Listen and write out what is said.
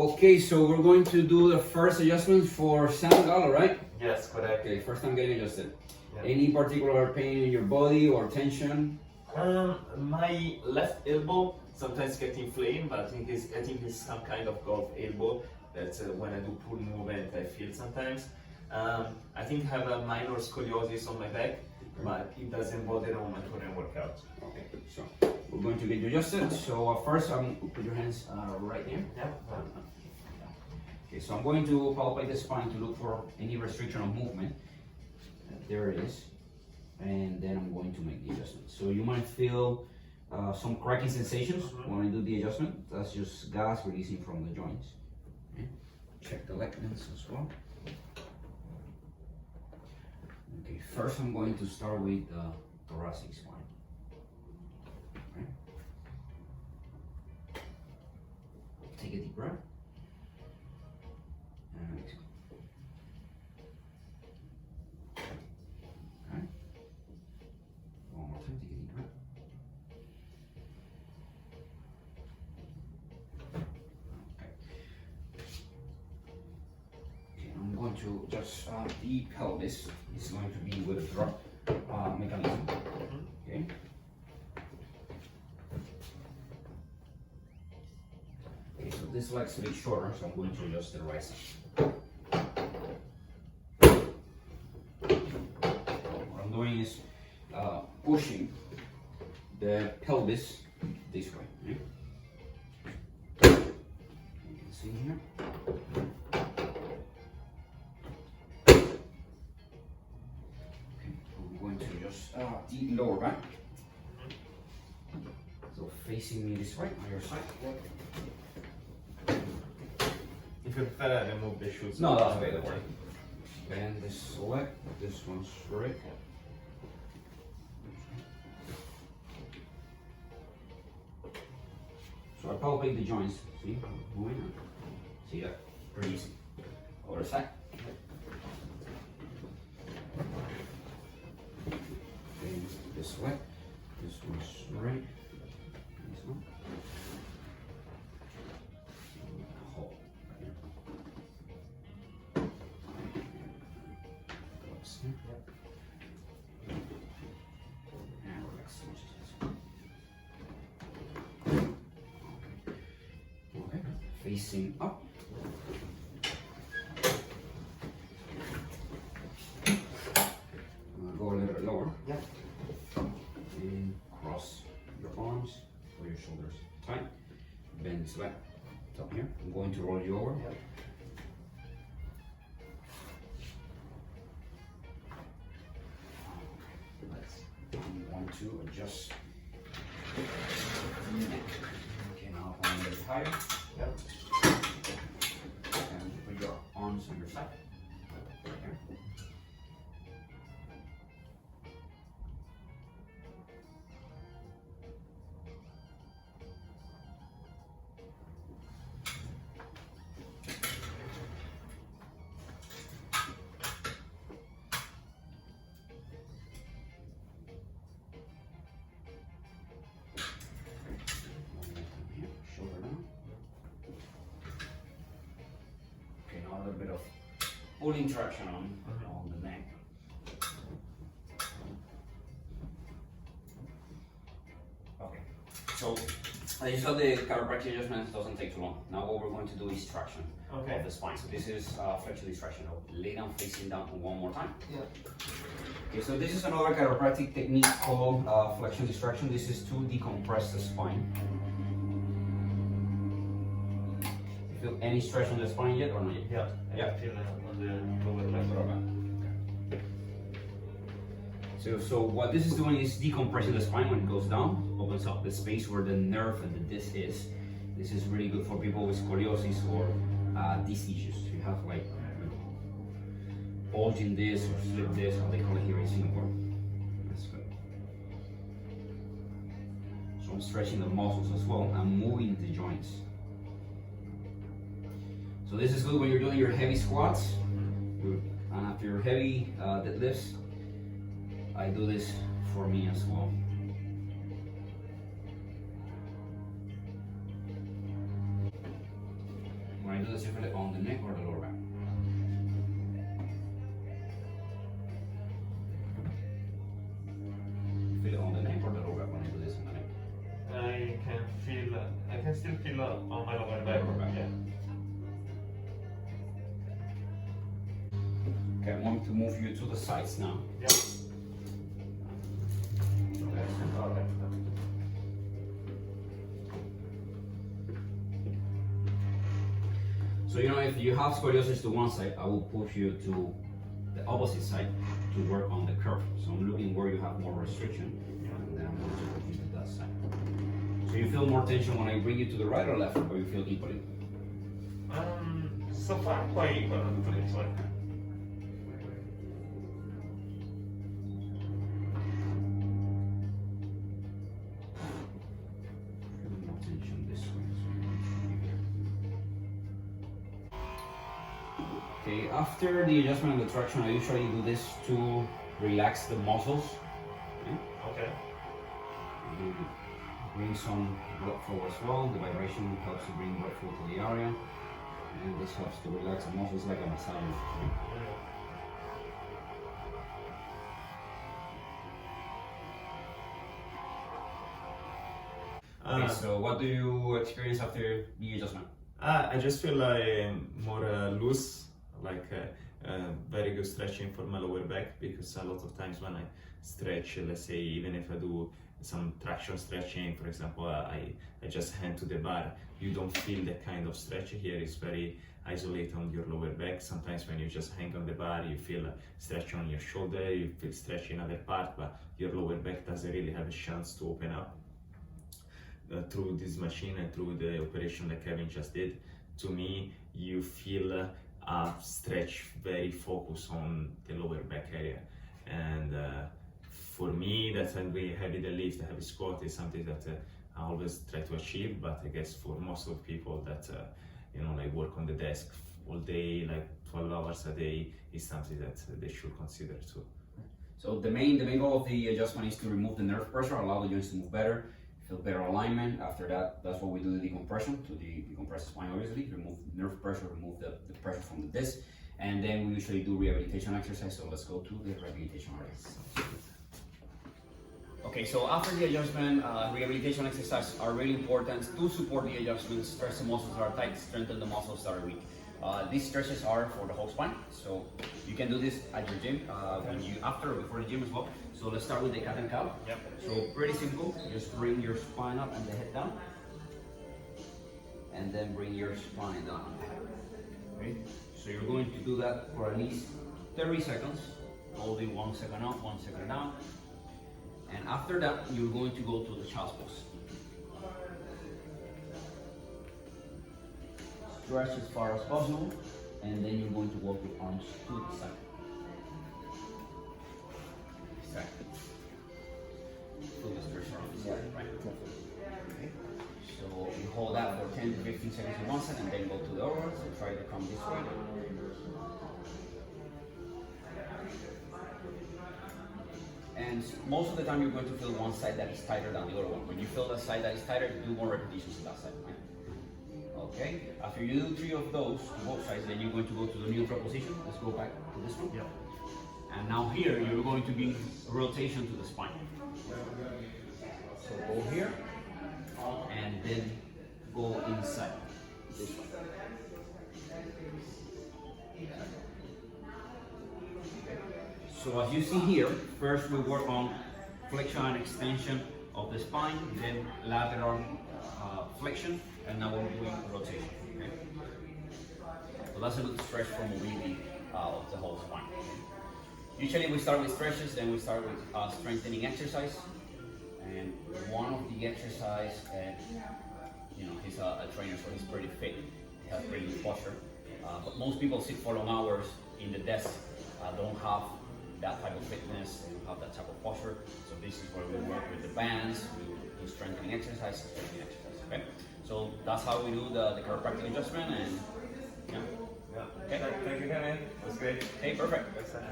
Okay, so we're going to do the first adjustment for Spinal, right? Yes, correct. Okay, first time getting adjusted. Yeah. Any particular pain in your body or tension? My left elbow sometimes get inflamed, but I think it's some kind of golf elbow. That's when I do pull movement, I feel sometimes. I think I have a minor scoliosis on my back, but it doesn't bother on my current workout. Okay, so we're going to get you adjusted. So first, put your hands right here. Yeah. Okay, so I'm going to palpate the spine to look for any restriction of movement. There it is. And then I'm going to make the adjustment. So you might feel some cracking sensations when I do the adjustment. That's just gas releasing from the joints. Okay. Check the leg lengths as well. Okay, first I'm going to start with the thoracic spine. Okay. Take a deep breath. And exhale. Okay. One more time, take a deep breath. Okay. Okay, I'm going to just the pelvis is going to be with a drop mechanism. Okay. Okay, so this leg's a bit shorter, so I'm going to adjust the right side. What I'm doing is pushing the pelvis this way. Okay? You can see here. Okay, I'm going to adjust the lower back. So facing me this way on your side. If you prefer, I remove the shoes. No, that's okay, don't worry. And this leg, this one's straight. So I palpate the joints. See, moving on. See that? Pretty easy. Other side. And this way. This one's straight. This one. Hold. And relax. Okay, facing up. Go a little bit lower. Yeah. And cross your arms or your shoulders tight. Bend this back. Up here. I'm going to roll you over. Yeah. I'm going to adjust the neck. Okay, now I'm a little higher. Yep. And put your arms on your side. Here. Shoulder down. Okay, now a little bit of pulling traction on the neck. Okay, so as you saw, the chiropractic adjustment doesn't take too long. Now what we're going to do is traction of the spine. So this is flexion distraction. I'll lay down facing down one more time. Yeah. Okay, so this is another chiropractic technique called flexion distraction. This is to decompress the spine. You feel any stretch on the spine yet or not yet? Yeah. I feel on the lower left. So what this is doing is decompressing the spine when it goes down, opens up the space where the nerve and the disc is. This is really good for people with scoliosis or disc issues. You have like bulging disc or slip disc, how they call it here in Singapore. That's good. So I'm stretching the muscles as well. I'm moving the joints. So this is good when you're doing your heavy squats. And after your heavy deadlifts, I do this for me as well. When I I do this, you feel it on the neck or the lower back? Feel it on the neck or the lower back when I do this on the neck? I can still feel on my lower back. Yeah. Okay, I want to move you to the sides now. Yeah. So if you have scoliosis to one side, I will push you to the opposite side to work on the curve. So I'm looking where you have more restriction, and then I'm going to push you to that side. So you feel more tension when I bring you to the right or left, or you feel equally? So far quite equal to this one. More tension this way. Okay, after the adjustment of the traction, I usually do this to relax the muscles. Okay. Bring some blood flow as well. The vibration helps to bring blood flow to the area, and this helps to relax the muscles like a massage. Okay, so what do you experience after the adjustment? I just feel like more loose, like very good stretching for my lower back, because a lot of times when I stretch, let's say even if I do some traction stretching, for example, I just hand to the bar, you don't feel that kind of stretch here. It's very isolated on your lower back. Sometimes when you just hang on the bar, you feel stretch on your shoulder, you feel stretch in other part, but your lower back doesn't really have a chance to open up. Through this machine and through the operation that Kevin just did, to me, you feel a stretch very focused on the lower back area. And for me, that's when we heavy deadlift, the heavy squat is something that I always try to achieve, but I guess for most of people that like work on the desk all day, like 12 hours a day, is something that they should consider too. So the main goal of the adjustment is to remove the nerve pressure, allow the joints to move better, feel better alignment. After that, that's what we do the decompression, to decompress the spine obviously, remove nerve pressure, remove the pressure from the disc, and then we usually do rehabilitation exercise. So let's go to the rehabilitation area. Okay, so after the adjustment, rehabilitation exercises are really important to support the adjustments, stretch the muscles that are tight, strengthen the muscles that are weak. These stretches are for the whole spine, so you can do this at your gym, after or before the gym as well. So let's start with the cat and cow. Yep. So pretty simple, just bring your spine up and the head down, and then bring your spine down and the head. Okay? So you're going to do that for at least 30 seconds, holding 1 second up, 1 second down. And after that, you're going to go to the child's pose. Stretch as far as possible, and then you're going to walk your arms to the side. Exactly. Feel the stretch around the side, right? Okay. So you hold that for 10 to 15 seconds in one side, and then go to the other one. So try to come this way. And most of the time you're going to feel one side that is tighter than the other one. When you feel the side that is tighter, do more repetitions on that side. Right? Okay, after you do 3 of those to both sides, then you're going to go to the neutral position. Let's go back to this one. Yep. And now here, you're going to bring rotation to the spine. So go here, and then go inside this one. So as you see here, first we work on flexion and extension of the spine, then lateral flexion, and now we're doing rotation. Okay? So that's a good stretch for mobility of the whole spine. Usually we start with stretches, then we start with strengthening exercise. And one of the exercise, he's a trainer, so he's pretty fit. He has pretty good posture. But most people sit for long hours in the desk, don't have that type of fitness, they don't have that type of posture. So this is where we work with the bands, we do strengthening exercise, okay? So that's how we do the chiropractic adjustment, and Yeah. Okay. Thank you, Kevin. That's great. Hey, perfect. Thanks.